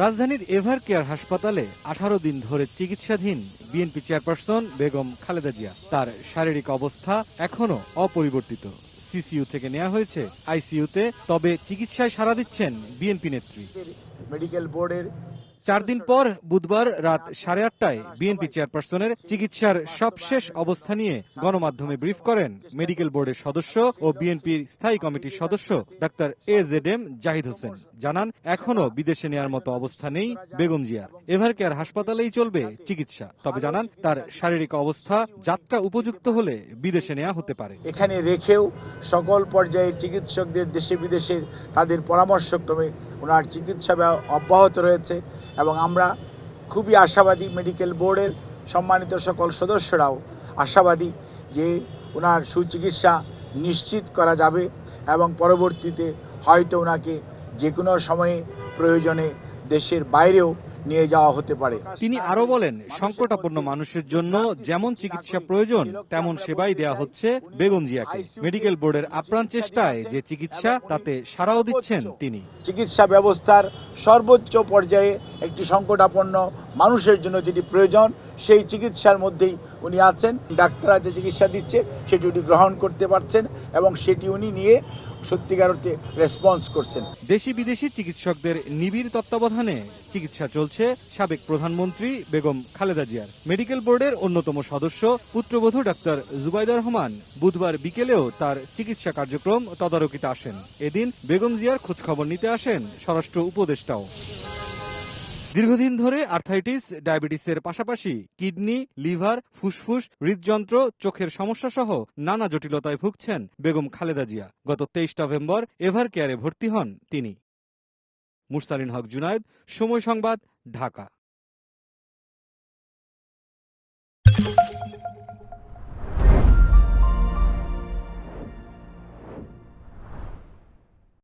রাজধানীর ever care হাসপাতালে 18 দিন ধরে চিকিৎসাধীন বিএনপি চেয়ারপারসন বেগম খালেদা জিয়া। তার শারীরিক অবস্থা এখনো অপরিবর্তিত। সিসিইউ থেকে নেওয়া হয়েছে আইসিইউতে, তবে চিকিৎসায় সাড়া দিচ্ছেন বিএনপি নেত্রী। মেডিকেল বোর্ডের 4 দিন পর বুধবার রাত 8:30টায় বিএনপি চেয়ারপারসনের চিকিৎসার সবশেষ অবস্থা নিয়ে গণমাধ্যমে ব্রিফ করেন মেডিকেল বোর্ডের সদস্য ও বিএনপির স্থায়ী কমিটির সদস্য ডাক্তার AZM জাহিদ হোসেন। জানান, এখনো বিদেশে নেয়ার মতো অবস্থা নেই বেগম জিয়ার। এভার কেয়ার হাসপাতালেই চলবে চিকিৎসা। তবে জানান, তার শারীরিক অবস্থা যাত্রা উপযুক্ত হলে বিদেশে নেওয়া হতে পারে। এখানে রেখেও সকল পর্যায়ের চিকিৎসকদের দেশে বিদেশের তাদের পরামর্শক্রমে ওনার চিকিৎসা অব্যাহত রয়েছে এবং আমরা খুবই আশাবাদী, মেডিকেল বোর্ডের সম্মানিত সকল সদস্যরাও আশাবাদী যে ওনার সুচিকিৎসা নিশ্চিত করা যাবে এবং পরবর্তীতে হয়তো ওনাকে যে কোনো সময়ে প্রয়োজনে দেশের বাইরেও নিয়ে যাওয়া হতে পারে। তিনি আরো বলেন, সংকটাপন্ন মানুষের জন্য যেমন চিকিৎসা প্রয়োজন তেমন সেবাই দেয়া হচ্ছে বেগম জিয়াকে। মেডিকেল বোর্ডের আপ্রাণ চেষ্টায় যে চিকিৎসা, তাতে সাড়াও দিচ্ছেন তিনি। চিকিৎসা ব্যবস্থার সর্বোচ্চ পর্যায়ে একটি সংকটাপন্ন মানুষের জন্য যেটি প্রয়োজন সেই চিকিৎসার মধ্যেই উনি আছেন। ডাক্তাররা যে চিকিৎসা দিচ্ছে সেটি উনি গ্রহণ করতে পারছেন এবং সেটি উনি নিয়ে সত্যিকার অর্থে রেসপন্স করছেন। দেশি বিদেশি চিকিৎসকদের নিবিড় তত্ত্বাবধানে চিকিৎসা চলছে সাবেক প্রধানমন্ত্রী বেগম খালেদা জিয়ার। মেডিকেল বোর্ডের অন্যতম সদস্য পুত্রবধূ ডাক্তার জুবাইদা রহমান বুধবার বিকেলেও তার চিকিৎসা কার্যক্রম তদারকিতে আসেন। এদিন বেগম জিয়ার খোঁজখবর নিতে আসেন স্বরাষ্ট্র উপদেষ্টাও। দীর্ঘদিন ধরে আর্থাইটিস, ডায়াবেটিসের পাশাপাশি কিডনি, লিভার, ফুসফুস, হৃদযন্ত্র, চোখের সমস্যা সহ নানা জটিলতায় ভুগছেন বেগম খালেদা জিয়া। গত 23 নভেম্বর এভার কেয়ারে ভর্তি হন তিনি। মুরসালিন হক জুনায়েদ, সময় সংবাদ, ঢাকা।